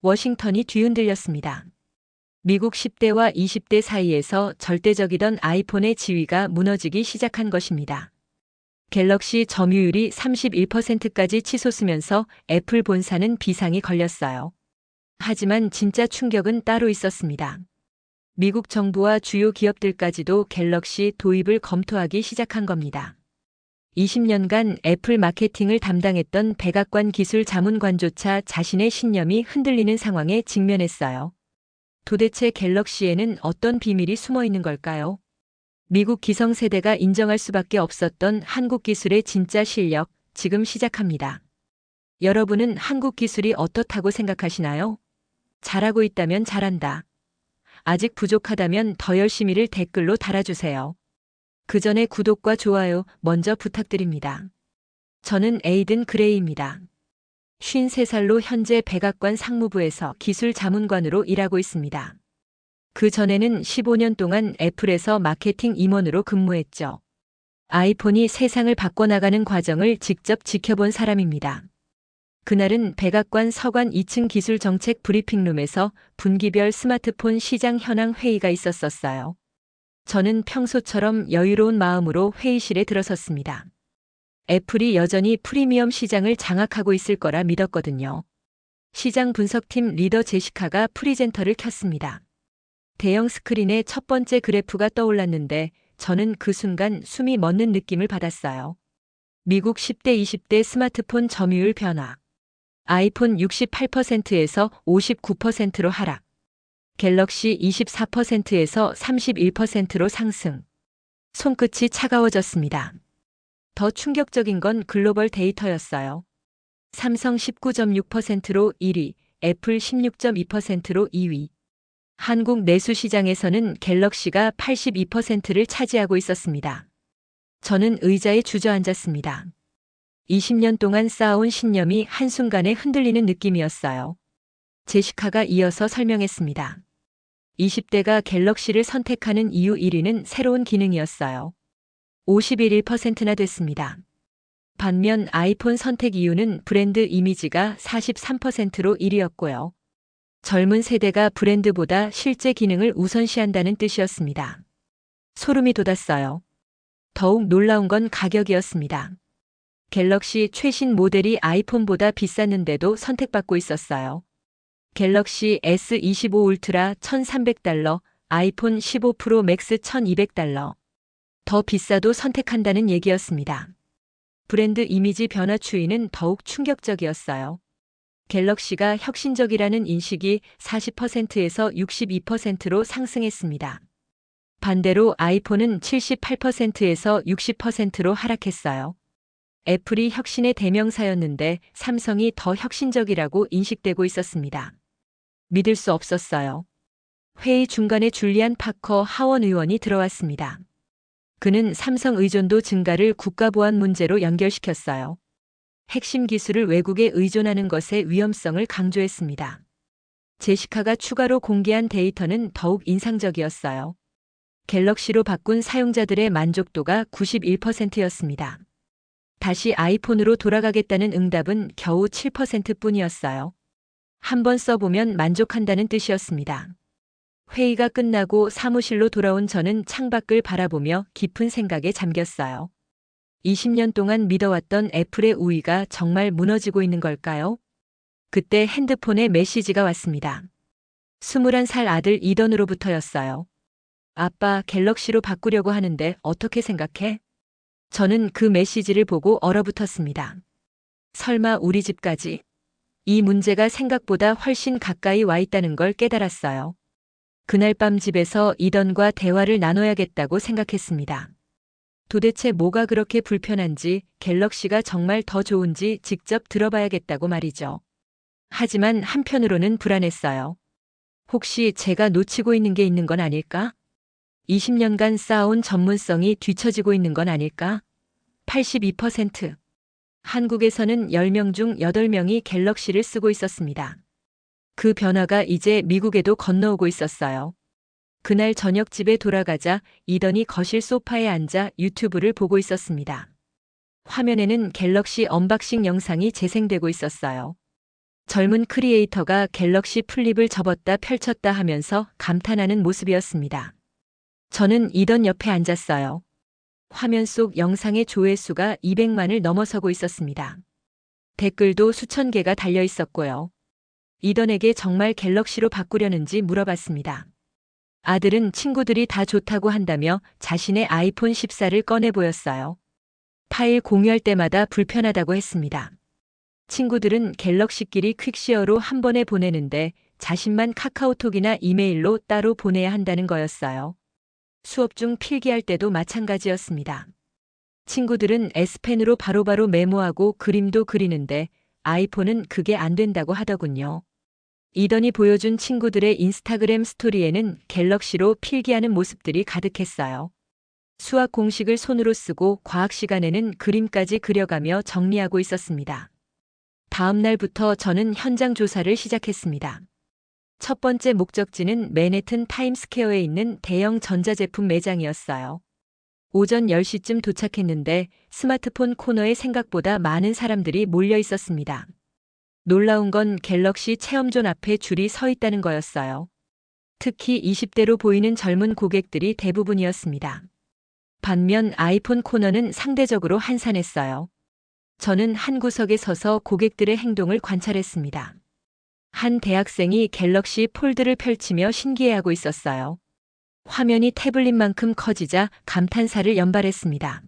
워싱턴이 뒤흔들렸습니다. 미국 10대와 20대 사이에서 절대적이던 아이폰의 지위가 무너지기 시작한 것입니다. 갤럭시 점유율이 31%까지 치솟으면서 애플 본사는 비상이 걸렸어요. 하지만 진짜 충격은 따로 있었습니다. 미국 정부와 주요 기업들까지도 갤럭시 도입을 검토하기 시작한 겁니다. 20년간 애플 마케팅을 담당했던 백악관 기술 자문관조차 자신의 신념이 흔들리는 상황에 직면했어요. 도대체 갤럭시에는 어떤 비밀이 숨어 있는 걸까요? 미국 기성세대가 인정할 수밖에 없었던 한국 기술의 진짜 실력, 지금 시작합니다. 여러분은 한국 기술이 어떻다고 생각하시나요? 잘하고 있다면 잘한다. 아직 부족하다면 더 열심히를 댓글로 달아주세요. 그 전에 구독과 좋아요 먼저 부탁드립니다. 저는 에이든 그레이입니다. 53살로 현재 백악관 상무부에서 기술 자문관으로 일하고 있습니다. 그 전에는 15년 동안 애플에서 마케팅 임원으로 근무했죠. 아이폰이 세상을 바꿔나가는 과정을 직접 지켜본 사람입니다. 그날은 백악관 서관 2층 기술정책 브리핑룸에서 분기별 스마트폰 시장 현황 회의가 있었어요. 저는 평소처럼 여유로운 마음으로 회의실에 들어섰습니다. 애플이 여전히 프리미엄 시장을 장악하고 있을 거라 믿었거든요. 시장 분석팀 리더 제시카가 프리젠터를 켰습니다. 대형 스크린에 첫 번째 그래프가 떠올랐는데 저는 그 순간 숨이 멎는 느낌을 받았어요. 미국 10대, 20대 스마트폰 점유율 변화. 아이폰 68%에서 59%로 하락. 갤럭시 24%에서 31%로 상승. 손끝이 차가워졌습니다. 더 충격적인 건 글로벌 데이터였어요. 삼성 19.6%로 1위, 애플 16.2%로 2위. 한국 내수 시장에서는 갤럭시가 82%를 차지하고 있었습니다. 저는 의자에 주저앉았습니다. 20년 동안 쌓아온 신념이 한순간에 흔들리는 느낌이었어요. 제시카가 이어서 설명했습니다. 20대가 갤럭시를 선택하는 이유 1위는 새로운 기능이었어요. 51%나 됐습니다. 반면 아이폰 선택 이유는 브랜드 이미지가 43%로 1위였고요. 젊은 세대가 브랜드보다 실제 기능을 우선시한다는 뜻이었습니다. 소름이 돋았어요. 더욱 놀라운 건 가격이었습니다. 갤럭시 최신 모델이 아이폰보다 비쌌는데도 선택받고 있었어요. 갤럭시 S25 울트라 $1,300, 아이폰 15 프로 맥스 $1,200. 더 비싸도 선택한다는 얘기였습니다. 브랜드 이미지 변화 추이는 더욱 충격적이었어요. 갤럭시가 혁신적이라는 인식이 40%에서 62%로 상승했습니다. 반대로 아이폰은 78%에서 60%로 하락했어요. 애플이 혁신의 대명사였는데 삼성이 더 혁신적이라고 인식되고 있었습니다. 믿을 수 없었어요. 회의 중간에 줄리안 파커 하원 의원이 들어왔습니다. 그는 삼성 의존도 증가를 국가보안 문제로 연결시켰어요. 핵심 기술을 외국에 의존하는 것의 위험성을 강조했습니다. 제시카가 추가로 공개한 데이터는 더욱 인상적이었어요. 갤럭시로 바꾼 사용자들의 만족도가 91%였습니다. 다시 아이폰으로 돌아가겠다는 응답은 겨우 7%뿐이었어요. 한번 써보면 만족한다는 뜻이었습니다. 회의가 끝나고 사무실로 돌아온 저는 창밖을 바라보며 깊은 생각에 잠겼어요. 20년 동안 믿어왔던 애플의 우위가 정말 무너지고 있는 걸까요? 그때 핸드폰에 메시지가 왔습니다. 21살 아들 이던으로부터였어요. 아빠, 갤럭시로 바꾸려고 하는데 어떻게 생각해? 저는 그 메시지를 보고 얼어붙었습니다. 설마 우리 집까지? 이 문제가 생각보다 훨씬 가까이 와 있다는 걸 깨달았어요. 그날 밤 집에서 이던과 대화를 나눠야겠다고 생각했습니다. 도대체 뭐가 그렇게 불편한지, 갤럭시가 정말 더 좋은지 직접 들어봐야겠다고 말이죠. 하지만 한편으로는 불안했어요. 혹시 제가 놓치고 있는 게 있는 건 아닐까? 20년간 쌓아온 전문성이 뒤처지고 있는 건 아닐까? 82%. 한국에서는 10명 중 8명이 갤럭시를 쓰고 있었습니다. 그 변화가 이제 미국에도 건너오고 있었어요. 그날 저녁 집에 돌아가자 이던이 거실 소파에 앉아 유튜브를 보고 있었습니다. 화면에는 갤럭시 언박싱 영상이 재생되고 있었어요. 젊은 크리에이터가 갤럭시 플립을 접었다 펼쳤다 하면서 감탄하는 모습이었습니다. 저는 이던 옆에 앉았어요. 화면 속 영상의 조회수가 200만을 넘어서고 있었습니다. 댓글도 수천 개가 달려 있었고요. 이던에게 정말 갤럭시로 바꾸려는지 물어봤습니다. 아들은 친구들이 다 좋다고 한다며 자신의 아이폰 14를 꺼내 보였어요. 파일 공유할 때마다 불편하다고 했습니다. 친구들은 갤럭시끼리 퀵시어로 한 번에 보내는데 자신만 카카오톡이나 이메일로 따로 보내야 한다는 거였어요. 수업 중 필기할 때도 마찬가지였습니다. 친구들은 S펜으로 바로바로 메모하고 그림도 그리는데 아이폰은 그게 안 된다고 하더군요. 이던이 보여준 친구들의 인스타그램 스토리에는 갤럭시로 필기하는 모습들이 가득했어요. 수학 공식을 손으로 쓰고 과학 시간에는 그림까지 그려가며 정리하고 있었습니다. 다음 날부터 저는 현장 조사를 시작했습니다. 첫 번째 목적지는 맨해튼 타임스퀘어에 있는 대형 전자제품 매장이었어요. 오전 10시쯤 도착했는데 스마트폰 코너에 생각보다 많은 사람들이 몰려 있었습니다. 놀라운 건 갤럭시 체험존 앞에 줄이 서 있다는 거였어요. 특히 20대로 보이는 젊은 고객들이 대부분이었습니다. 반면 아이폰 코너는 상대적으로 한산했어요. 저는 한 구석에 서서 고객들의 행동을 관찰했습니다. 한 대학생이 갤럭시 폴드를 펼치며 신기해하고 있었어요. 화면이 태블릿만큼 커지자 감탄사를 연발했습니다.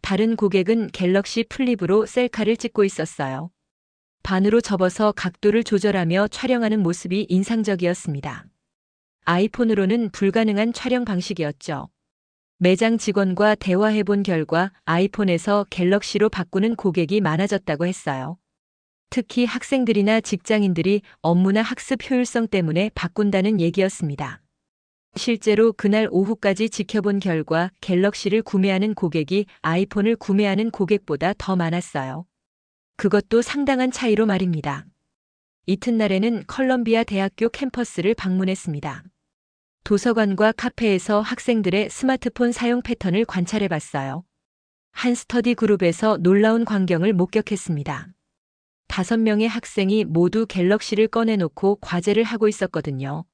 다른 고객은 갤럭시 플립으로 셀카를 찍고 있었어요. 반으로 접어서 각도를 조절하며 촬영하는 모습이 인상적이었습니다. 아이폰으로는 불가능한 촬영 방식이었죠. 매장 직원과 대화해본 결과 아이폰에서 갤럭시로 바꾸는 고객이 많아졌다고 했어요. 특히 학생들이나 직장인들이 업무나 학습 효율성 때문에 바꾼다는 얘기였습니다. 실제로 그날 오후까지 지켜본 결과 갤럭시를 구매하는 고객이 아이폰을 구매하는 고객보다 더 많았어요. 그것도 상당한 차이로 말입니다. 이튿날에는 컬럼비아 대학교 캠퍼스를 방문했습니다. 도서관과 카페에서 학생들의 스마트폰 사용 패턴을 관찰해 봤어요. 한 스터디 그룹에서 놀라운 광경을 목격했습니다. 5명의 학생이 모두 갤럭시를 꺼내놓고 과제를 하고 있었거든요.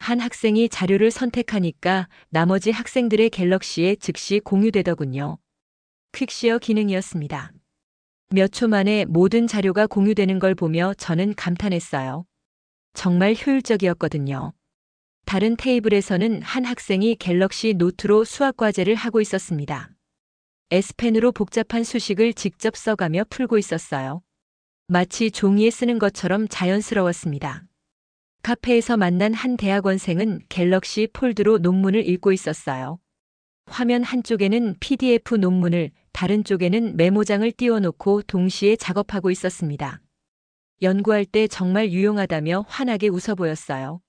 한 학생이 자료를 선택하니까 나머지 학생들의 갤럭시에 즉시 공유되더군요. 퀵시어 기능이었습니다. 몇 초 만에 모든 자료가 공유되는 걸 보며 저는 감탄했어요. 정말 효율적이었거든요. 다른 테이블에서는 한 학생이 갤럭시 노트로 수학 과제를 하고 있었습니다. S펜으로 복잡한 수식을 직접 써가며 풀고 있었어요. 마치 종이에 쓰는 것처럼 자연스러웠습니다. 카페에서 만난 한 대학원생은 갤럭시 폴드로 논문을 읽고 있었어요. 화면 한쪽에는 PDF 논문을, 다른 쪽에는 메모장을 띄워놓고 동시에 작업하고 있었습니다. 연구할 때 정말 유용하다며 환하게 웃어 보였어요.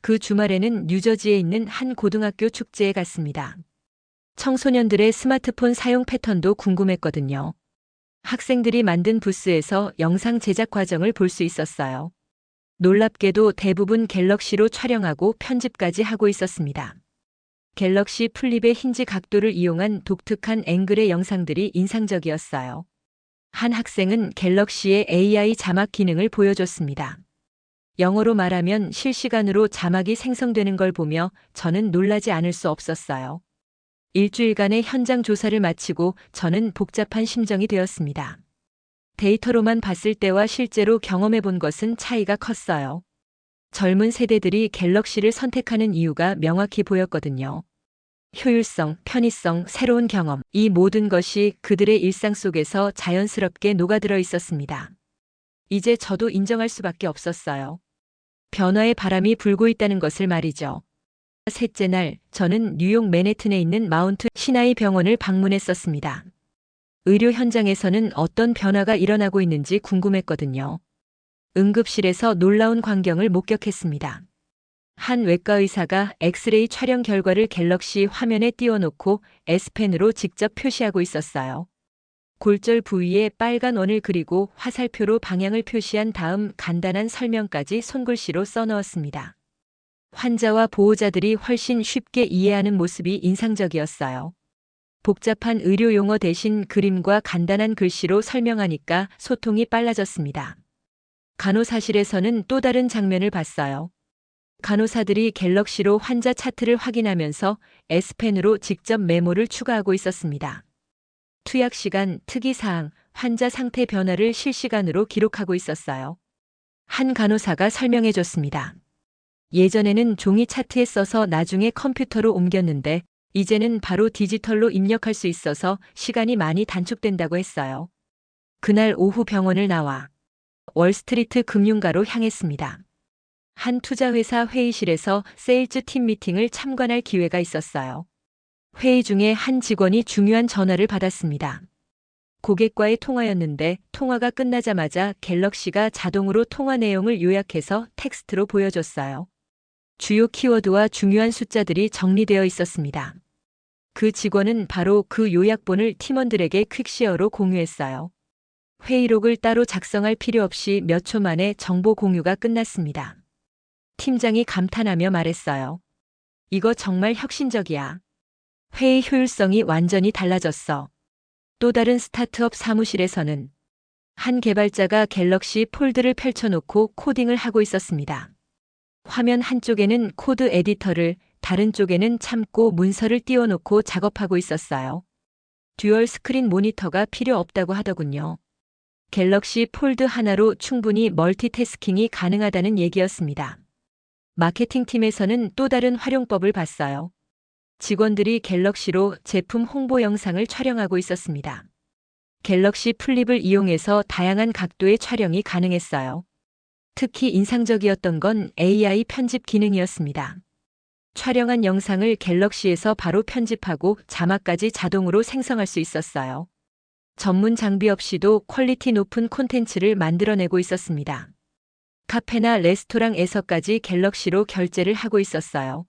그 주말에는 뉴저지에 있는 한 고등학교 축제에 갔습니다. 청소년들의 스마트폰 사용 패턴도 궁금했거든요. 학생들이 만든 부스에서 영상 제작 과정을 볼 수 있었어요. 놀랍게도 대부분 갤럭시로 촬영하고 편집까지 하고 있었습니다. 갤럭시 플립의 힌지 각도를 이용한 독특한 앵글의 영상들이 인상적이었어요. 한 학생은 갤럭시의 AI 자막 기능을 보여줬습니다. 영어로 말하면 실시간으로 자막이 생성되는 걸 보며 저는 놀라지 않을 수 없었어요. 일주일간의 현장 조사를 마치고 저는 복잡한 심정이 되었습니다. 데이터로만 봤을 때와 실제로 경험해 본 것은 차이가 컸어요. 젊은 세대들이 갤럭시를 선택하는 이유가 명확히 보였거든요. 효율성, 편의성, 새로운 경험, 이 모든 것이 그들의 일상 속에서 자연스럽게 녹아들어 있었습니다. 이제 저도 인정할 수밖에 없었어요. 변화의 바람이 불고 있다는 것을 말이죠. 셋째 날, 저는 뉴욕 맨해튼에 있는 마운트 시나이 병원을 방문했었습니다. 의료 현장에서는 어떤 변화가 일어나고 있는지 궁금했거든요. 응급실에서 놀라운 광경을 목격했습니다. 한 외과 의사가 엑스레이 촬영 결과를 갤럭시 화면에 띄워놓고 S펜으로 직접 표시하고 있었어요. 골절 부위에 빨간 원을 그리고 화살표로 방향을 표시한 다음 간단한 설명까지 손글씨로 써넣었습니다. 환자와 보호자들이 훨씬 쉽게 이해하는 모습이 인상적이었어요. 복잡한 의료 용어 대신 그림과 간단한 글씨로 설명하니까 소통이 빨라졌습니다. 간호사실에서는 또 다른 장면을 봤어요. 간호사들이 갤럭시로 환자 차트를 확인하면서 S펜으로 직접 메모를 추가하고 있었습니다. 투약 시간, 특이사항, 환자 상태 변화를 실시간으로 기록하고 있었어요. 한 간호사가 설명해 줬습니다. 예전에는 종이 차트에 써서 나중에 컴퓨터로 옮겼는데 이제는 바로 디지털로 입력할 수 있어서 시간이 많이 단축된다고 했어요. 그날 오후 병원을 나와 월스트리트 금융가로 향했습니다. 한 투자회사 회의실에서 세일즈 팀 미팅을 참관할 기회가 있었어요. 회의 중에 한 직원이 중요한 전화를 받았습니다. 고객과의 통화였는데 통화가 끝나자마자 갤럭시가 자동으로 통화 내용을 요약해서 텍스트로 보여줬어요. 주요 키워드와 중요한 숫자들이 정리되어 있었습니다. 그 직원은 바로 그 요약본을 팀원들에게 퀵시어로 공유했어요. 회의록을 따로 작성할 필요 없이 몇 초 만에 정보 공유가 끝났습니다. 팀장이 감탄하며 말했어요. 이거 정말 혁신적이야. 회의 효율성이 완전히 달라졌어. 또 다른 스타트업 사무실에서는 한 개발자가 갤럭시 폴드를 펼쳐놓고 코딩을 하고 있었습니다. 화면 한쪽에는 코드 에디터를, 다른 쪽에는 참고 문서를 띄워놓고 작업하고 있었어요. 듀얼 스크린 모니터가 필요 없다고 하더군요. 갤럭시 폴드 하나로 충분히 멀티태스킹이 가능하다는 얘기였습니다. 마케팅팀에서는 또 다른 활용법을 봤어요. 직원들이 갤럭시로 제품 홍보 영상을 촬영하고 있었습니다. 갤럭시 플립을 이용해서 다양한 각도의 촬영이 가능했어요. 특히 인상적이었던 건 AI 편집 기능이었습니다. 촬영한 영상을 갤럭시에서 바로 편집하고 자막까지 자동으로 생성할 수 있었어요. 전문 장비 없이도 퀄리티 높은 콘텐츠를 만들어내고 있었습니다. 카페나 레스토랑에서까지 갤럭시로 결제를 하고 있었어요.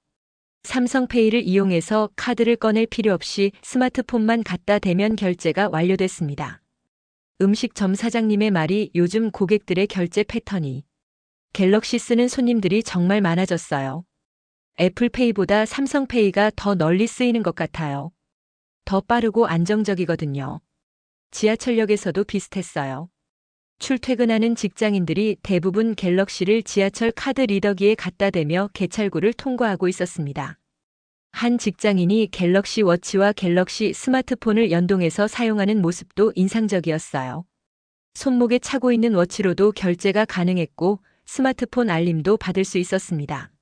삼성페이를 이용해서 카드를 꺼낼 필요 없이 스마트폰만 갖다 대면 결제가 완료됐습니다. 음식점 사장님의 말이 요즘 고객들의 결제 패턴이 갤럭시 쓰는 손님들이 정말 많아졌어요. 애플페이보다 삼성페이가 더 널리 쓰이는 것 같아요. 더 빠르고 안정적이거든요. 지하철역에서도 비슷했어요. 출퇴근하는 직장인들이 대부분 갤럭시를 지하철 카드 리더기에 갖다 대며 개찰구를 통과하고 있었습니다. 한 직장인이 갤럭시 워치와 갤럭시 스마트폰을 연동해서 사용하는 모습도 인상적이었어요. 손목에 차고 있는 워치로도 결제가 가능했고 스마트폰 알림도 받을 수 있었습니다.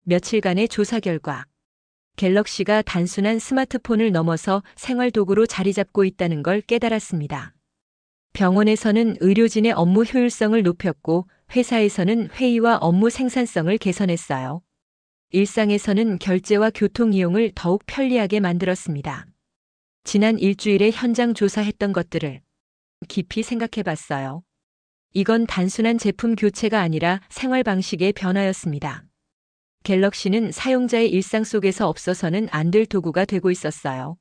며칠간의 조사 결과 갤럭시가 단순한 스마트폰을 넘어서 생활도구로 자리 잡고 있다는 걸 깨달았습니다. 병원에서는 의료진의 업무 효율성을 높였고 회사에서는 회의와 업무 생산성을 개선했어요. 일상에서는 결제와 교통 이용을 더욱 편리하게 만들었습니다. 지난 일주일에 현장 조사했던 것들을 깊이 생각해 봤어요. 이건 단순한 제품 교체가 아니라 생활 방식의 변화였습니다. 갤럭시는 사용자의 일상 속에서 없어서는 안 될 도구가 되고 있었어요.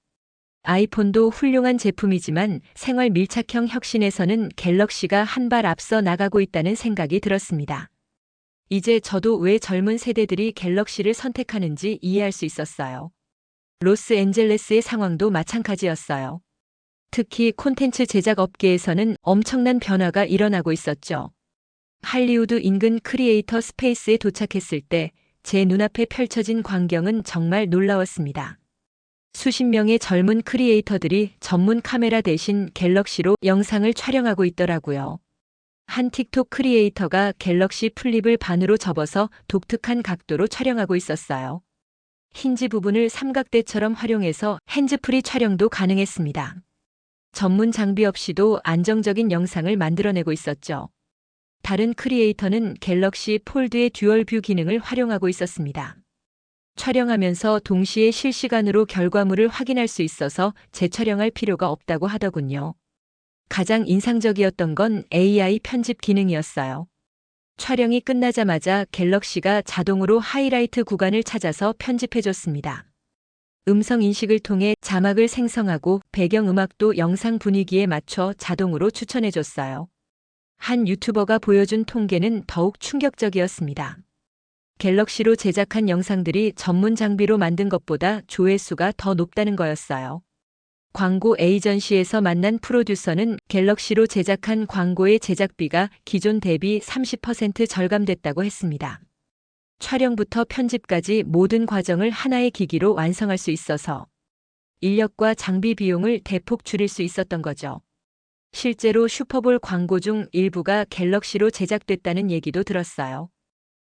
아이폰도 훌륭한 제품이지만 생활 밀착형 혁신에서는 갤럭시가 한 발 앞서 나가고 있다는 생각이 들었습니다. 이제 저도 왜 젊은 세대들이 갤럭시를 선택하는지 이해할 수 있었어요. 로스앤젤레스의 상황도 마찬가지였어요. 특히 콘텐츠 제작 업계에서는 엄청난 변화가 일어나고 있었죠. 할리우드 인근 크리에이터 스페이스에 도착했을 때 제 눈앞에 펼쳐진 광경은 정말 놀라웠습니다. 수십 명의 젊은 크리에이터들이 전문 카메라 대신 갤럭시로 영상을 촬영하고 있더라고요. 한 틱톡 크리에이터가 갤럭시 플립을 반으로 접어서 독특한 각도로 촬영하고 있었어요. 힌지 부분을 삼각대처럼 활용해서 핸즈프리 촬영도 가능했습니다. 전문 장비 없이도 안정적인 영상을 만들어내고 있었죠. 다른 크리에이터는 갤럭시 폴드의 듀얼 뷰 기능을 활용하고 있었습니다. 촬영하면서 동시에 실시간으로 결과물을 확인할 수 있어서 재촬영할 필요가 없다고 하더군요. 가장 인상적이었던 건 AI 편집 기능이었어요. 촬영이 끝나자마자 갤럭시가 자동으로 하이라이트 구간을 찾아서 편집해줬습니다. 음성 인식을 통해 자막을 생성하고 배경음악도 영상 분위기에 맞춰 자동으로 추천해줬어요. 한 유튜버가 보여준 통계는 더욱 충격적이었습니다. 갤럭시로 제작한 영상들이 전문 장비로 만든 것보다 조회수가 더 높다는 거였어요. 광고 에이전시에서 만난 프로듀서는 갤럭시로 제작한 광고의 제작비가 기존 대비 30% 절감됐다고 했습니다. 촬영부터 편집까지 모든 과정을 하나의 기기로 완성할 수 있어서 인력과 장비 비용을 대폭 줄일 수 있었던 거죠. 실제로 슈퍼볼 광고 중 일부가 갤럭시로 제작됐다는 얘기도 들었어요.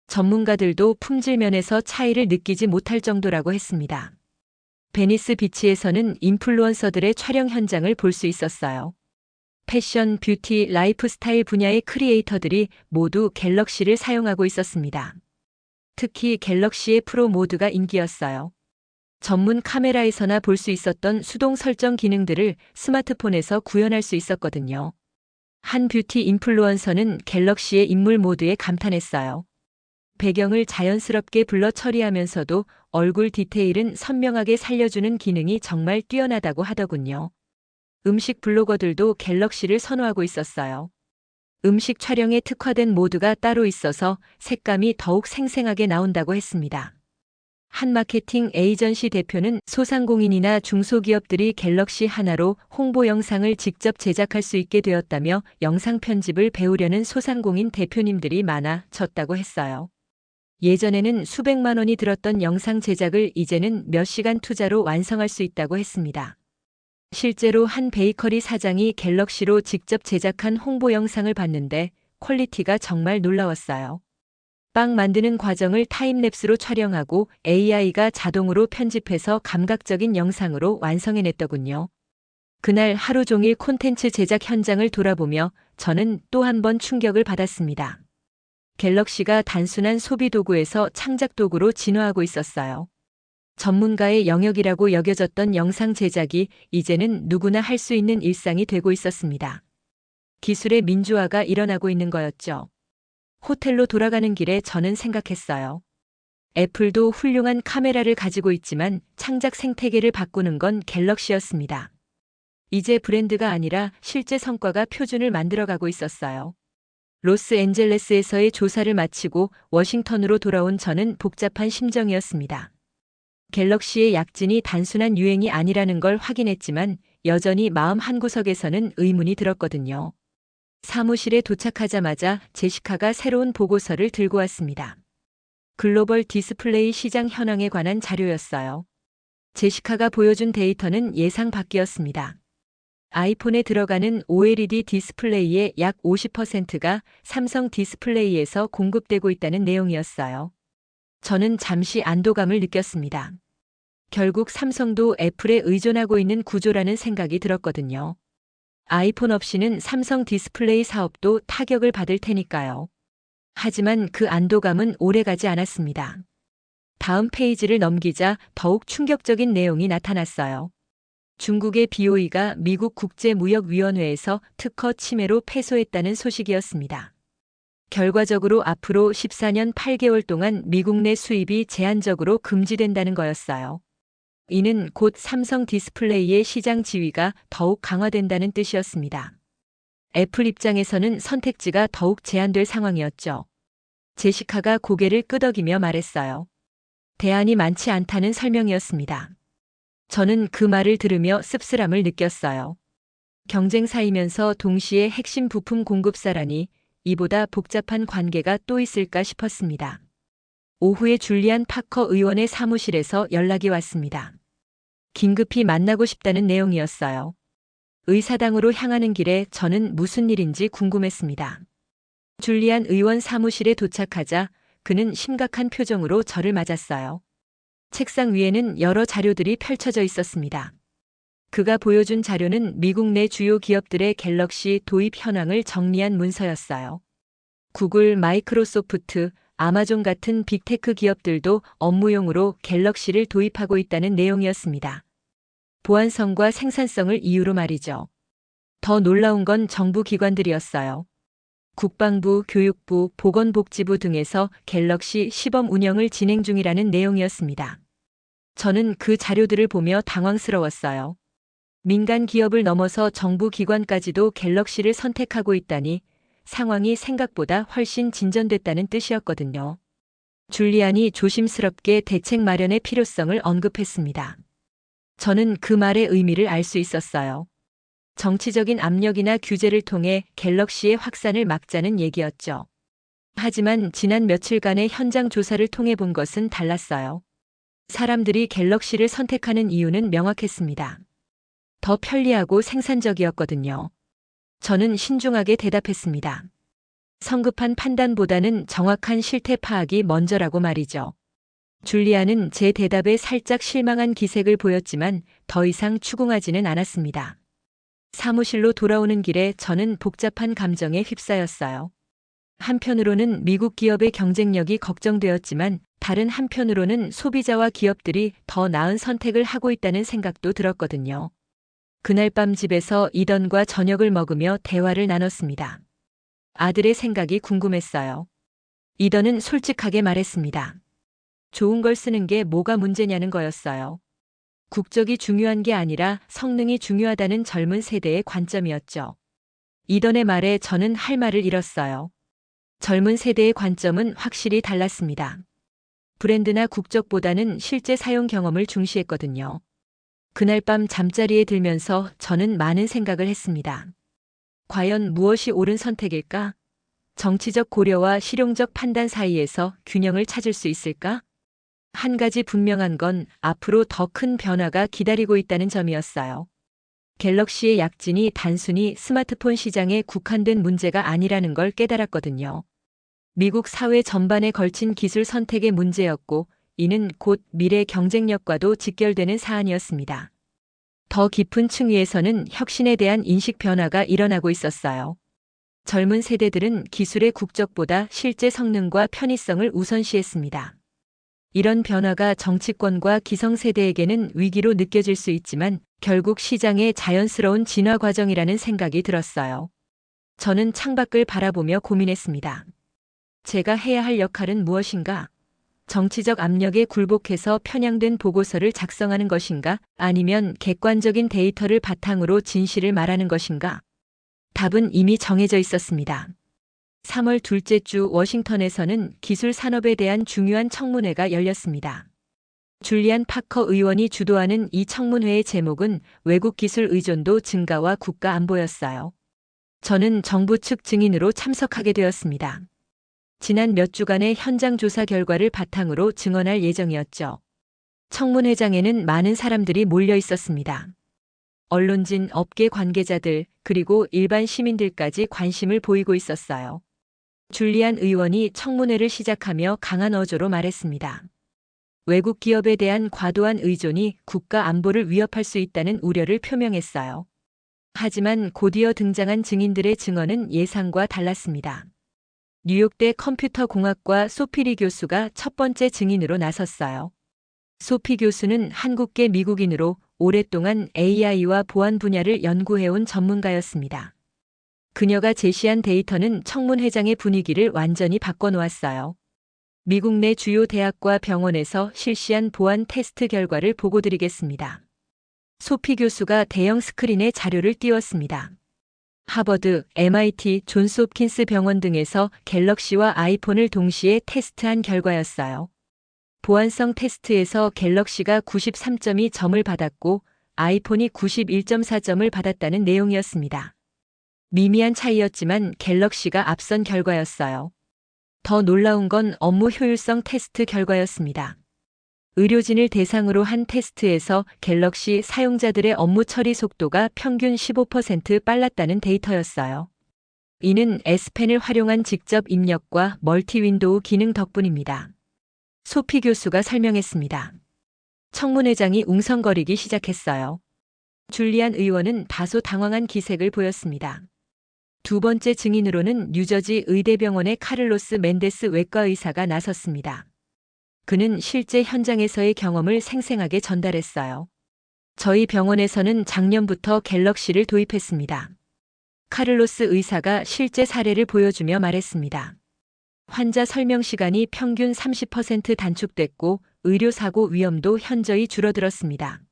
전문가들도 품질 면에서 차이를 느끼지 못할 정도라고 했습니다. 베니스 비치에서는 인플루언서들의 촬영 현장을 볼 수 있었어요. 패션, 뷰티, 라이프스타일 분야의 크리에이터들이 모두 갤럭시를 사용하고 있었습니다. 특히 갤럭시의 프로 모드가 인기였어요. 전문 카메라에서나 볼 수 있었던 수동 설정 기능들을 스마트폰에서 구현할 수 있었거든요. 한 뷰티 인플루언서는 갤럭시의 인물 모드에 감탄했어요. 배경을 자연스럽게 블러 처리하면서도 얼굴 디테일은 선명하게 살려주는 기능이 정말 뛰어나다고 하더군요. 음식 블로거들도 갤럭시를 선호하고 있었어요. 음식 촬영에 특화된 모드가 따로 있어서 색감이 더욱 생생하게 나온다고 했습니다. 한 마케팅 에이전시 대표는 소상공인이나 중소기업들이 갤럭시 하나로 홍보 영상을 직접 제작할 수 있게 되었다며 영상 편집을 배우려는 소상공인 대표님들이 많아졌다고 했어요. 예전에는 수백만 원이 들었던 영상 제작을 이제는 몇 시간 투자로 완성할 수 있다고 했습니다. 실제로 한 베이커리 사장이 갤럭시로 직접 제작한 홍보 영상을 봤는데 퀄리티가 정말 놀라웠어요. 빵 만드는 과정을 타임랩스로 촬영하고 AI가 자동으로 편집해서 감각적인 영상으로 완성해냈더군요. 그날 하루 종일 콘텐츠 제작 현장을 돌아보며 저는 또 한 번 충격을 받았습니다. 갤럭시가 단순한 소비 도구에서 창작 도구로 진화하고 있었어요. 전문가의 영역이라고 여겨졌던 영상 제작이 이제는 누구나 할 수 있는 일상이 되고 있었습니다. 기술의 민주화가 일어나고 있는 거였죠. 호텔로 돌아가는 길에 저는 생각했어요. 애플도 훌륭한 카메라를 가지고 있지만 창작 생태계를 바꾸는 건 갤럭시였습니다. 이제 브랜드가 아니라 실제 성과가 표준을 만들어가고 있었어요. 로스앤젤레스에서의 조사를 마치고 워싱턴으로 돌아온 저는 복잡한 심정이었습니다. 갤럭시의 약진이 단순한 유행이 아니라는 걸 확인했지만 여전히 마음 한구석에서는 의문이 들었거든요. 사무실에 도착하자마자 제시카가 새로운 보고서를 들고 왔습니다. 글로벌 디스플레이 시장 현황에 관한 자료였어요. 제시카가 보여준 데이터는 예상 밖이었습니다. 아이폰에 들어가는 OLED 디스플레이의 약 50%가 삼성 디스플레이에서 공급되고 있다는 내용이었어요. 저는 잠시 안도감을 느꼈습니다. 결국 삼성도 애플에 의존하고 있는 구조라는 생각이 들었거든요. 아이폰 없이는 삼성 디스플레이 사업도 타격을 받을 테니까요. 하지만 그 안도감은 오래가지 않았습니다. 다음 페이지를 넘기자 더욱 충격적인 내용이 나타났어요. 중국의 BOE가 미국 국제무역위원회에서 특허 침해로 패소했다는 소식이었습니다. 결과적으로 앞으로 14년 8개월 동안 미국 내 수입이 제한적으로 금지된다는 거였어요. 이는 곧 삼성 디스플레이의 시장 지위가 더욱 강화된다는 뜻이었습니다. 애플 입장에서는 선택지가 더욱 제한될 상황이었죠. 제시카가 고개를 끄덕이며 말했어요. 대안이 많지 않다는 설명이었습니다. 저는 그 말을 들으며 씁쓸함을 느꼈어요. 경쟁사이면서 동시에 핵심 부품 공급사라니 이보다 복잡한 관계가 또 있을까 싶었습니다. 오후에 줄리안 파커 의원의 사무실에서 연락이 왔습니다. 긴급히 만나고 싶다는 내용이었어요. 의사당으로 향하는 길에 저는 무슨 일인지 궁금했습니다. 줄리안 의원 사무실에 도착하자 그는 심각한 표정으로 저를 맞았어요. 책상 위에는 여러 자료들이 펼쳐져 있었습니다. 그가 보여준 자료는 미국 내 주요 기업들의 갤럭시 도입 현황을 정리한 문서였어요. 구글, 마이크로소프트, 아마존 같은 빅테크 기업들도 업무용으로 갤럭시를 도입하고 있다는 내용이었습니다. 보안성과 생산성을 이유로 말이죠. 더 놀라운 건 정부 기관들이었어요. 국방부, 교육부, 보건복지부 등에서 갤럭시 시범 운영을 진행 중이라는 내용이었습니다. 저는 그 자료들을 보며 당황스러웠어요. 민간 기업을 넘어서 정부 기관까지도 갤럭시를 선택하고 있다니 상황이 생각보다 훨씬 진전됐다는 뜻이었거든요. 줄리안이 조심스럽게 대책 마련의 필요성을 언급했습니다. 저는 그 말의 의미를 알 수 있었어요. 정치적인 압력이나 규제를 통해 갤럭시의 확산을 막자는 얘기였죠. 하지만 지난 며칠간의 현장 조사를 통해 본 것은 달랐어요. 사람들이 갤럭시를 선택하는 이유는 명확했습니다. 더 편리하고 생산적이었거든요. 저는 신중하게 대답했습니다. 성급한 판단보다는 정확한 실태 파악이 먼저라고 말이죠. 줄리아는 제 대답에 살짝 실망한 기색을 보였지만 더 이상 추궁하지는 않았습니다. 사무실로 돌아오는 길에 저는 복잡한 감정에 휩싸였어요. 한편으로는 미국 기업의 경쟁력이 걱정되었지만 다른 한편으로는 소비자와 기업들이 더 나은 선택을 하고 있다는 생각도 들었거든요. 그날 밤 집에서 이던과 저녁을 먹으며 대화를 나눴습니다. 아들의 생각이 궁금했어요. 이던은 솔직하게 말했습니다. 좋은 걸 쓰는 게 뭐가 문제냐는 거였어요. 국적이 중요한 게 아니라 성능이 중요하다는 젊은 세대의 관점이었죠. 이던의 말에 저는 할 말을 잃었어요. 젊은 세대의 관점은 확실히 달랐습니다. 브랜드나 국적보다는 실제 사용 경험을 중시했거든요. 그날 밤 잠자리에 들면서 저는 많은 생각을 했습니다. 과연 무엇이 옳은 선택일까? 정치적 고려와 실용적 판단 사이에서 균형을 찾을 수 있을까? 한 가지 분명한 건 앞으로 더 큰 변화가 기다리고 있다는 점이었어요. 갤럭시의 약진이 단순히 스마트폰 시장에 국한된 문제가 아니라는 걸 깨달았거든요. 미국 사회 전반에 걸친 기술 선택의 문제였고, 이는 곧 미래 경쟁력과도 직결되는 사안이었습니다. 더 깊은 층위에서는 혁신에 대한 인식 변화가 일어나고 있었어요. 젊은 세대들은 기술의 국적보다 실제 성능과 편의성을 우선시했습니다. 이런 변화가 정치권과 기성세대에게는 위기로 느껴질 수 있지만 결국 시장의 자연스러운 진화 과정이라는 생각이 들었어요. 저는 창밖을 바라보며 고민했습니다. 제가 해야 할 역할은 무엇인가? 정치적 압력에 굴복해서 편향된 보고서를 작성하는 것인가? 아니면 객관적인 데이터를 바탕으로 진실을 말하는 것인가? 답은 이미 정해져 있었습니다. 3월 둘째 주 워싱턴에서는 기술 산업에 대한 중요한 청문회가 열렸습니다. 줄리안 파커 의원이 주도하는 이 청문회의 제목은 외국 기술 의존도 증가와 국가 안보였어요. 저는 정부 측 증인으로 참석하게 되었습니다. 지난 몇 주간의 현장 조사 결과를 바탕으로 증언할 예정이었죠. 청문회장에는 많은 사람들이 몰려 있었습니다. 언론진, 업계 관계자들, 그리고 일반 시민들까지 관심을 보이고 있었어요. 줄리안 의원이 청문회를 시작하며 강한 어조로 말했습니다. 외국 기업에 대한 과도한 의존이 국가 안보를 위협할 수 있다는 우려를 표명했어요. 하지만 곧이어 등장한 증인들의 증언은 예상과 달랐습니다. 뉴욕대 컴퓨터공학과 소피리 교수가 첫 번째 증인으로 나섰어요. 소피 교수는 한국계 미국인으로 오랫동안 AI와 보안 분야를 연구해온 전문가였습니다. 그녀가 제시한 데이터는 청문회장의 분위기를 완전히 바꿔놓았어요. 미국 내 주요 대학과 병원에서 실시한 보안 테스트 결과를 보고드리겠습니다. 소피 교수가 대형 스크린에 자료를 띄웠습니다. 하버드, MIT, 존스홉킨스 병원 등에서 갤럭시와 아이폰을 동시에 테스트한 결과였어요. 보안성 테스트에서 갤럭시가 93.2점을 받았고 아이폰이 91.4점을 받았다는 내용이었습니다. 미미한 차이였지만 갤럭시가 앞선 결과였어요. 더 놀라운 건 업무 효율성 테스트 결과였습니다. 의료진을 대상으로 한 테스트에서 갤럭시 사용자들의 업무 처리 속도가 평균 15% 빨랐다는 데이터였어요. 이는 S펜을 활용한 직접 입력과 멀티 윈도우 기능 덕분입니다. 소피 교수가 설명했습니다. 청문회장이 웅성거리기 시작했어요. 줄리안 의원은 다소 당황한 기색을 보였습니다. 두 번째 증인으로는 뉴저지 의대병원의 카를로스 멘데스 외과 의사가 나섰습니다. 그는 실제 현장에서의 경험을 생생하게 전달했어요. 저희 병원에서는 작년부터 갤럭시를 도입했습니다. 카를로스 의사가 실제 사례를 보여주며 말했습니다. 환자 설명 시간이 평균 30% 단축됐고 의료사고 위험도 현저히 줄어들었습니다.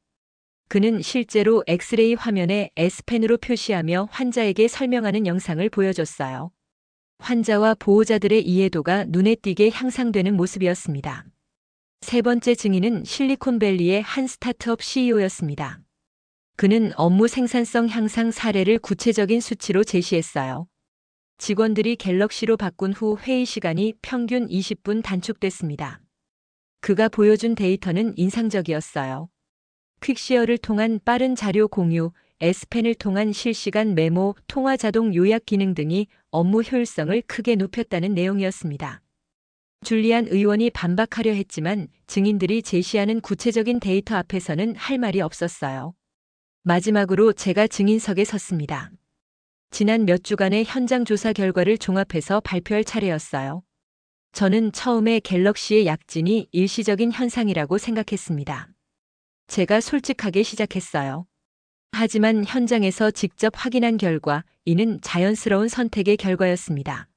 그는 실제로 엑스레이 화면에 S펜으로 표시하며 환자에게 설명하는 영상을 보여줬어요. 환자와 보호자들의 이해도가 눈에 띄게 향상되는 모습이었습니다. 세 번째 증인은 실리콘밸리의 한 스타트업 CEO였습니다. 그는 업무 생산성 향상 사례를 구체적인 수치로 제시했어요. 직원들이 갤럭시로 바꾼 후 회의 시간이 평균 20분 단축됐습니다. 그가 보여준 데이터는 인상적이었어요. 퀵시어를 통한 빠른 자료 공유, S펜을 통한 실시간 메모, 통화 자동 요약 기능 등이 업무 효율성을 크게 높였다는 내용이었습니다. 줄리안 의원이 반박하려 했지만 증인들이 제시하는 구체적인 데이터 앞에서는 할 말이 없었어요. 마지막으로 제가 증인석에 섰습니다. 지난 몇 주간의 현장 조사 결과를 종합해서 발표할 차례였어요. 저는 처음에 갤럭시의 약진이 일시적인 현상이라고 생각했습니다. 제가 솔직하게 시작했어요. 하지만 현장에서 직접 확인한 결과, 이는 자연스러운 선택의 결과였습니다.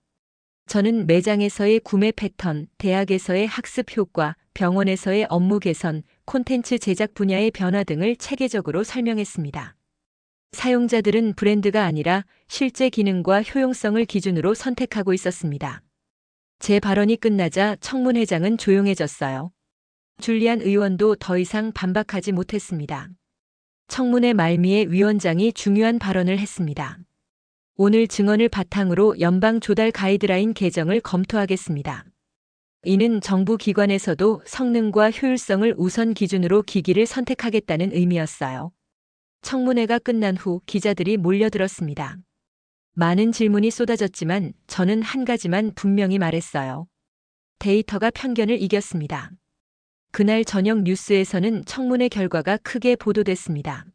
저는 매장에서의 구매 패턴, 대학에서의 학습 효과, 병원에서의 업무 개선, 콘텐츠 제작 분야의 변화 등을 체계적으로 설명했습니다. 사용자들은 브랜드가 아니라 실제 기능과 효용성을 기준으로 선택하고 있었습니다. 제 발언이 끝나자 청문회장은 조용해졌어요. 줄리안 의원도 더 이상 반박하지 못했습니다. 청문회 말미에 위원장이 중요한 발언을 했습니다. 오늘 증언을 바탕으로 연방 조달 가이드라인 개정을 검토하겠습니다. 이는 정부 기관에서도 성능과 효율성을 우선 기준으로 기기를 선택하겠다는 의미였어요. 청문회가 끝난 후 기자들이 몰려들었습니다. 많은 질문이 쏟아졌지만 저는 한 가지만 분명히 말했어요. 데이터가 편견을 이겼습니다. 그날 저녁 뉴스에서는 청문회 결과가 크게 보도됐습니다.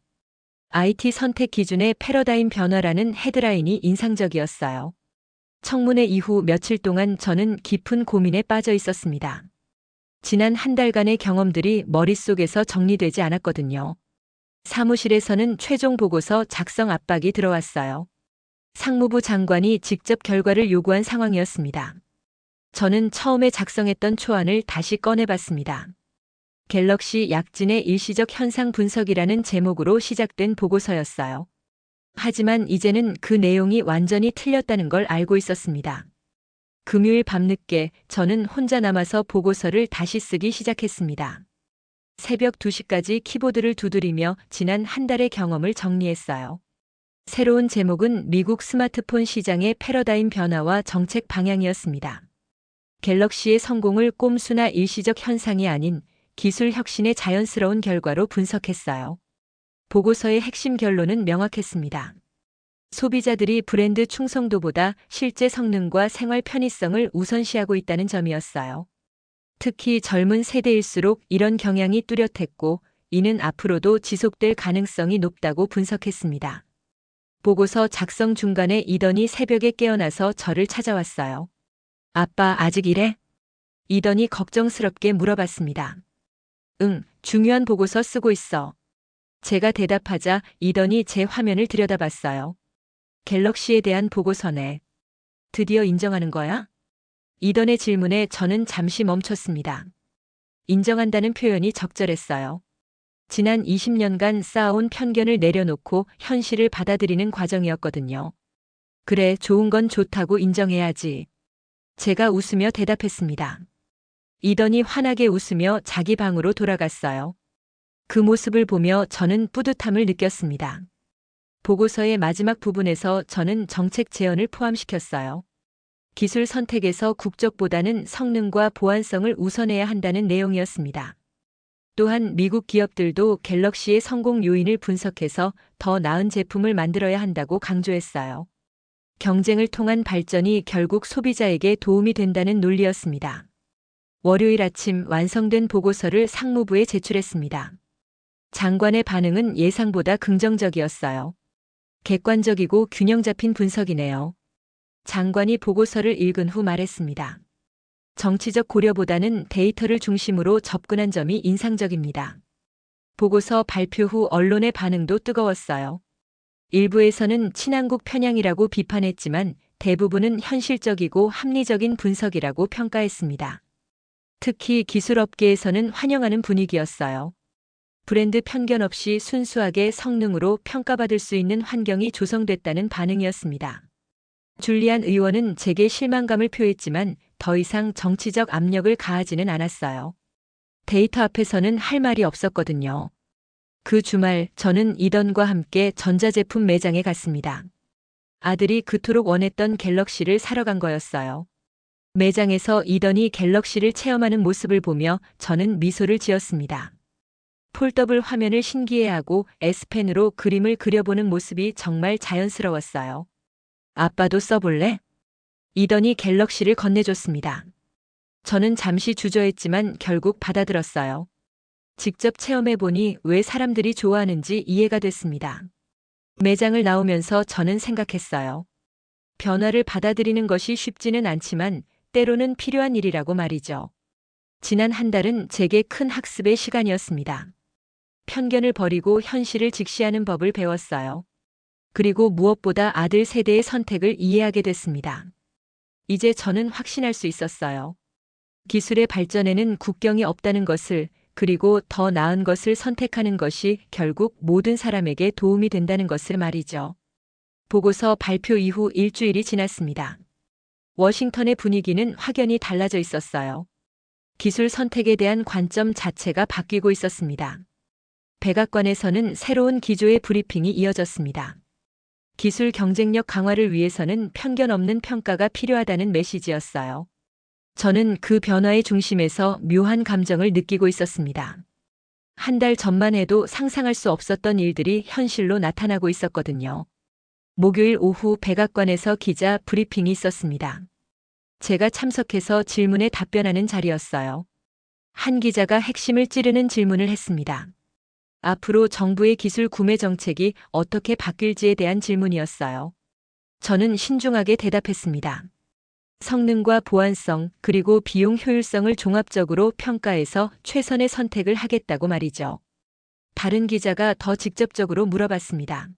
IT 선택 기준의 패러다임 변화라는 헤드라인이 인상적이었어요. 청문회 이후 며칠 동안 저는 깊은 고민에 빠져 있었습니다. 지난 한 달간의 경험들이 머릿속에서 정리되지 않았거든요. 사무실에서는 최종 보고서 작성 압박이 들어왔어요. 상무부 장관이 직접 결과를 요구한 상황이었습니다. 저는 처음에 작성했던 초안을 다시 꺼내봤습니다. 갤럭시 약진의 일시적 현상 분석이라는 제목으로 시작된 보고서였어요. 하지만 이제는 그 내용이 완전히 틀렸다는 걸 알고 있었습니다. 금요일 밤늦게 저는 혼자 남아서 보고서를 다시 쓰기 시작했습니다. 새벽 2시까지 키보드를 두드리며 지난 한 달의 경험을 정리했어요. 새로운 제목은 미국 스마트폰 시장의 패러다임 변화와 정책 방향이었습니다. 갤럭시의 성공을 꼼수나 일시적 현상이 아닌 기술 혁신의 자연스러운 결과로 분석했어요. 보고서의 핵심 결론은 명확했습니다. 소비자들이 브랜드 충성도보다 실제 성능과 생활 편의성을 우선시하고 있다는 점이었어요. 특히 젊은 세대일수록 이런 경향이 뚜렷했고, 이는 앞으로도 지속될 가능성이 높다고 분석했습니다. 보고서 작성 중간에 이던이 새벽에 깨어나서 저를 찾아왔어요. 아빠 아직 일해? 이던이 걱정스럽게 물어봤습니다. 응, 중요한 보고서 쓰고 있어. 제가 대답하자 이던이 제 화면을 들여다봤어요. 갤럭시에 대한 보고서네. 드디어 인정하는 거야? 이던의 질문에 저는 잠시 멈췄습니다. 인정한다는 표현이 적절했어요. 지난 20년간 쌓아온 편견을 내려놓고 현실을 받아들이는 과정이었거든요. 그래, 좋은 건 좋다고 인정해야지. 제가 웃으며 대답했습니다. 이던이 환하게 웃으며 자기 방으로 돌아갔어요. 그 모습을 보며 저는 뿌듯함을 느꼈습니다. 보고서의 마지막 부분에서 저는 정책 제언을 포함시켰어요. 기술 선택에서 국적보다는 성능과 보안성을 우선해야 한다는 내용이었습니다. 또한 미국 기업들도 갤럭시의 성공 요인을 분석해서 더 나은 제품을 만들어야 한다고 강조했어요. 경쟁을 통한 발전이 결국 소비자에게 도움이 된다는 논리였습니다. 월요일 아침 완성된 보고서를 상무부에 제출했습니다. 장관의 반응은 예상보다 긍정적이었어요. 객관적이고 균형 잡힌 분석이네요. 장관이 보고서를 읽은 후 말했습니다. 정치적 고려보다는 데이터를 중심으로 접근한 점이 인상적입니다. 보고서 발표 후 언론의 반응도 뜨거웠어요. 일부에서는 친한국 편향이라고 비판했지만 대부분은 현실적이고 합리적인 분석이라고 평가했습니다. 특히 기술업계에서는 환영하는 분위기였어요. 브랜드 편견 없이 순수하게 성능으로 평가받을 수 있는 환경이 조성됐다는 반응이었습니다. 줄리안 의원은 제게 실망감을 표했지만 더 이상 정치적 압력을 가하지는 않았어요. 데이터 앞에서는 할 말이 없었거든요. 그 주말 저는 이던과 함께 전자제품 매장에 갔습니다. 아들이 그토록 원했던 갤럭시를 사러 간 거였어요. 매장에서 이던이 갤럭시를 체험하는 모습을 보며 저는 미소를 지었습니다. 폴더블 화면을 신기해하고 S펜으로 그림을 그려보는 모습이 정말 자연스러웠어요. 아빠도 써볼래? 이던이 갤럭시를 건네줬습니다. 저는 잠시 주저했지만 결국 받아들었어요. 직접 체험해보니 왜 사람들이 좋아하는지 이해가 됐습니다. 매장을 나오면서 저는 생각했어요. 변화를 받아들이는 것이 쉽지는 않지만 때로는 필요한 일이라고 말이죠. 지난 한 달은 제게 큰 학습의 시간이었습니다. 편견을 버리고 현실을 직시하는 법을 배웠어요. 그리고 무엇보다 아들 세대의 선택을 이해하게 됐습니다. 이제 저는 확신할 수 있었어요. 기술의 발전에는 국경이 없다는 것을, 그리고 더 나은 것을 선택하는 것이 결국 모든 사람에게 도움이 된다는 것을 말이죠. 보고서 발표 이후 일주일이 지났습니다. 워싱턴의 분위기는 확연히 달라져 있었어요. 기술 선택에 대한 관점 자체가 바뀌고 있었습니다. 백악관에서는 새로운 기조의 브리핑이 이어졌습니다. 기술 경쟁력 강화를 위해서는 편견 없는 평가가 필요하다는 메시지였어요. 저는 그 변화의 중심에서 묘한 감정을 느끼고 있었습니다. 한 달 전만 해도 상상할 수 없었던 일들이 현실로 나타나고 있었거든요. 목요일 오후 백악관에서 기자 브리핑이 있었습니다. 제가 참석해서 질문에 답변하는 자리였어요. 한 기자가 핵심을 찌르는 질문을 했습니다. 앞으로 정부의 기술 구매 정책이 어떻게 바뀔지에 대한 질문이었어요. 저는 신중하게 대답했습니다. 성능과 보안성, 그리고 비용 효율성을 종합적으로 평가해서 최선의 선택을 하겠다고 말이죠. 다른 기자가 더 직접적으로 물어봤습니다.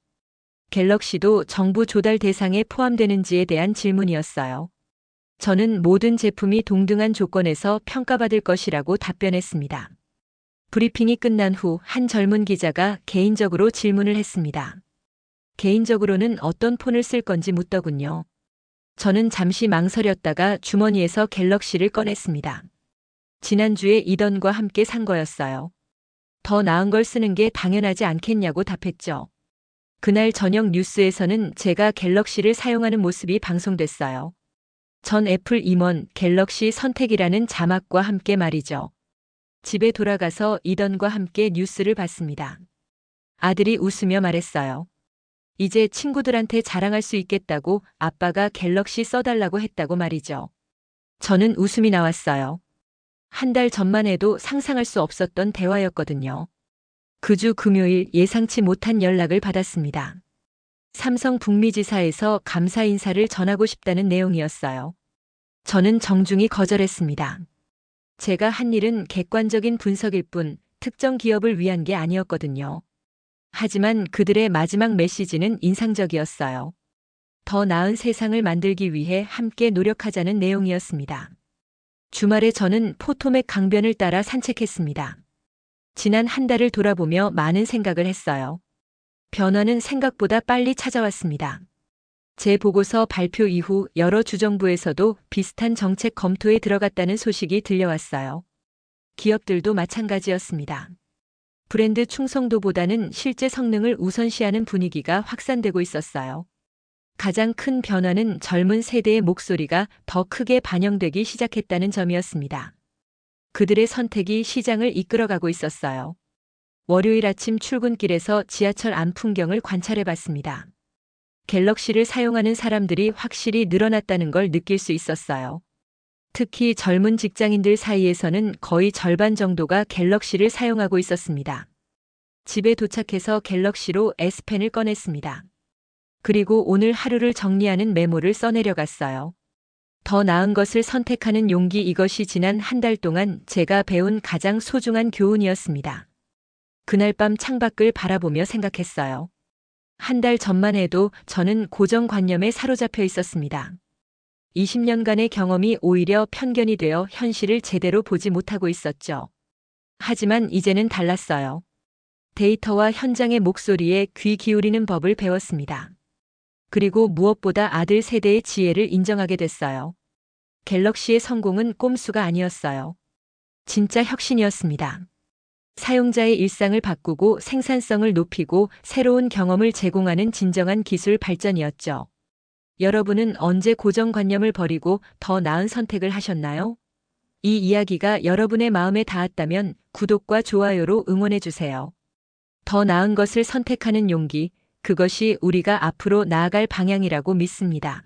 갤럭시도 정부 조달 대상에 포함되는지에 대한 질문이었어요. 저는 모든 제품이 동등한 조건에서 평가받을 것이라고 답변했습니다. 브리핑이 끝난 후 한 젊은 기자가 개인적으로 질문을 했습니다. 개인적으로는 어떤 폰을 쓸 건지 묻더군요. 저는 잠시 망설였다가 주머니에서 갤럭시를 꺼냈습니다. 지난주에 이던과 함께 산 거였어요. 더 나은 걸 쓰는 게 당연하지 않겠냐고 답했죠. 그날 저녁 뉴스에서는 제가 갤럭시를 사용하는 모습이 방송됐어요. 전 애플 임원 갤럭시 선택이라는 자막과 함께 말이죠. 집에 돌아가서 이던과 함께 뉴스를 봤습니다. 아들이 웃으며 말했어요. 이제 친구들한테 자랑할 수 있겠다고 아빠가 갤럭시 써달라고 했다고 말이죠. 저는 웃음이 나왔어요. 한 달 전만 해도 상상할 수 없었던 대화였거든요. 그 주 금요일 예상치 못한 연락을 받았습니다. 삼성 북미지사에서 감사 인사를 전하고 싶다는 내용이었어요. 저는 정중히 거절했습니다. 제가 한 일은 객관적인 분석일 뿐 특정 기업을 위한 게 아니었거든요. 하지만 그들의 마지막 메시지는 인상적이었어요. 더 나은 세상을 만들기 위해 함께 노력하자는 내용이었습니다. 주말에 저는 포토맥 강변을 따라 산책했습니다. 지난 한 달을 돌아보며 많은 생각을 했어요. 변화는 생각보다 빨리 찾아왔습니다. 제 보고서 발표 이후 여러 주정부에서도 비슷한 정책 검토에 들어갔다는 소식이 들려왔어요. 기업들도 마찬가지였습니다. 브랜드 충성도보다는 실제 성능을 우선시하는 분위기가 확산되고 있었어요. 가장 큰 변화는 젊은 세대의 목소리가 더 크게 반영되기 시작했다는 점이었습니다. 그들의 선택이 시장을 이끌어가고 있었어요. 월요일 아침 출근길에서 지하철 안 풍경을 관찰해봤습니다. 갤럭시를 사용하는 사람들이 확실히 늘어났다는 걸 느낄 수 있었어요. 특히 젊은 직장인들 사이에서는 거의 절반 정도가 갤럭시를 사용하고 있었습니다. 집에 도착해서 갤럭시로 S펜을 꺼냈습니다. 그리고 오늘 하루를 정리하는 메모를 써내려갔어요. 더 나은 것을 선택하는 용기, 이것이 지난 한 달 동안 제가 배운 가장 소중한 교훈이었습니다. 그날 밤 창밖을 바라보며 생각했어요. 한 달 전만 해도 저는 고정관념에 사로잡혀 있었습니다. 20년간의 경험이 오히려 편견이 되어 현실을 제대로 보지 못하고 있었죠. 하지만 이제는 달랐어요. 데이터와 현장의 목소리에 귀 기울이는 법을 배웠습니다. 그리고 무엇보다 아들 세대의 지혜를 인정하게 됐어요. 갤럭시의 성공은 꼼수가 아니었어요. 진짜 혁신이었습니다. 사용자의 일상을 바꾸고 생산성을 높이고 새로운 경험을 제공하는 진정한 기술 발전이었죠. 여러분은 언제 고정관념을 버리고 더 나은 선택을 하셨나요? 이 이야기가 여러분의 마음에 닿았다면 구독과 좋아요로 응원해 주세요. 더 나은 것을 선택하는 용기, 그것이 우리가 앞으로 나아갈 방향이라고 믿습니다.